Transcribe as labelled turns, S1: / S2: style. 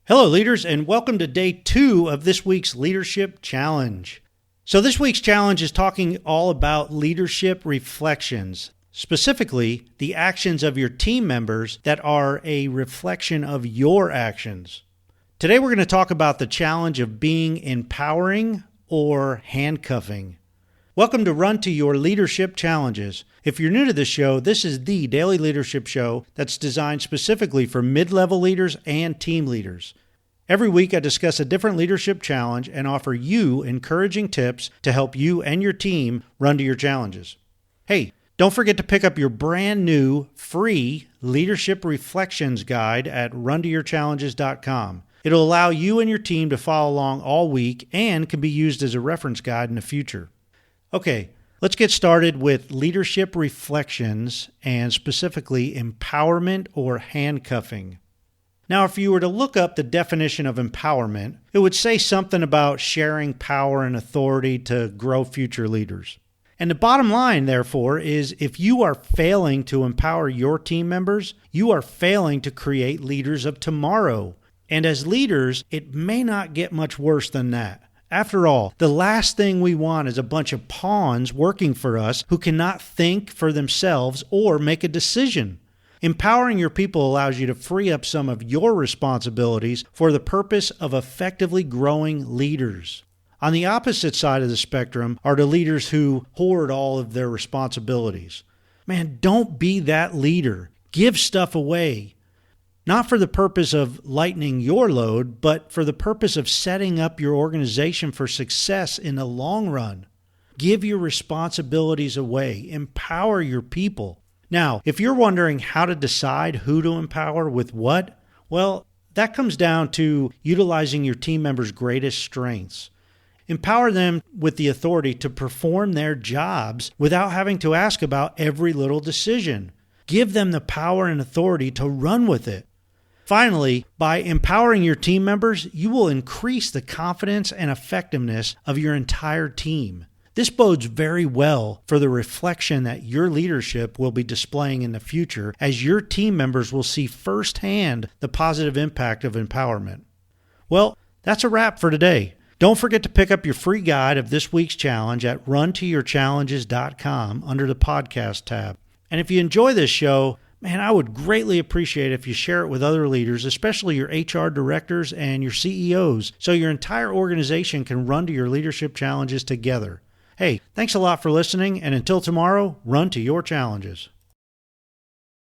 S1: Hello, leaders, and welcome to day 2 of this week's Leadership Challenge. So this week's challenge is talking all about leadership reflections, specifically the actions of your team members that are a reflection of your actions. Today we're going to talk about the challenge of being empowering or handcuffing. Welcome to Run to Your Leadership Challenges. If you're new to this show, this is the daily leadership show that's designed specifically for mid-level leaders and team leaders. Every week I discuss a different leadership challenge and offer you encouraging tips to help you and your team run to your challenges. Hey, don't forget to pick up your brand new free Leadership Reflections Guide at runtoyourchallenges.com. It'll allow you and your team to follow along all week and can be used as a reference guide in the future. Okay, let's get started with leadership reflections and specifically empowerment or handcuffing. Now, if you were to look up the definition of empowerment, it would say something about sharing power and authority to grow future leaders. And the bottom line, therefore, is if you are failing to empower your team members, you are failing to create leaders of tomorrow. And as leaders, it may not get much worse than that. After all, the last thing we want is a bunch of pawns working for us who cannot think for themselves or make a decision. Empowering your people allows you to free up some of your responsibilities for the purpose of effectively growing leaders. On the opposite side of the spectrum are the leaders who hoard all of their responsibilities. Man, don't be that leader. Give stuff away. Not for the purpose of lightening your load, but for the purpose of setting up your organization for success in the long run. Give your responsibilities away. Empower your people. Now, if you're wondering how to decide who to empower with what, well, that comes down to utilizing your team members' greatest strengths. Empower them with the authority to perform their jobs without having to ask about every little decision. Give them the power and authority to run with it. Finally, by empowering your team members, you will increase the confidence and effectiveness of your entire team. This bodes very well for the reflection that your leadership will be displaying in the future as your team members will see firsthand the positive impact of empowerment. Well, that's a wrap for today. Don't forget to pick up your free guide of this week's challenge at runtoyourchallenges.com under the podcast tab. And if you enjoy this show, man, I would greatly appreciate it if you share it with other leaders, especially your HR directors and your CEOs, so your entire organization can run to your leadership challenges together. Hey, thanks a lot for listening, and until tomorrow, run to your challenges.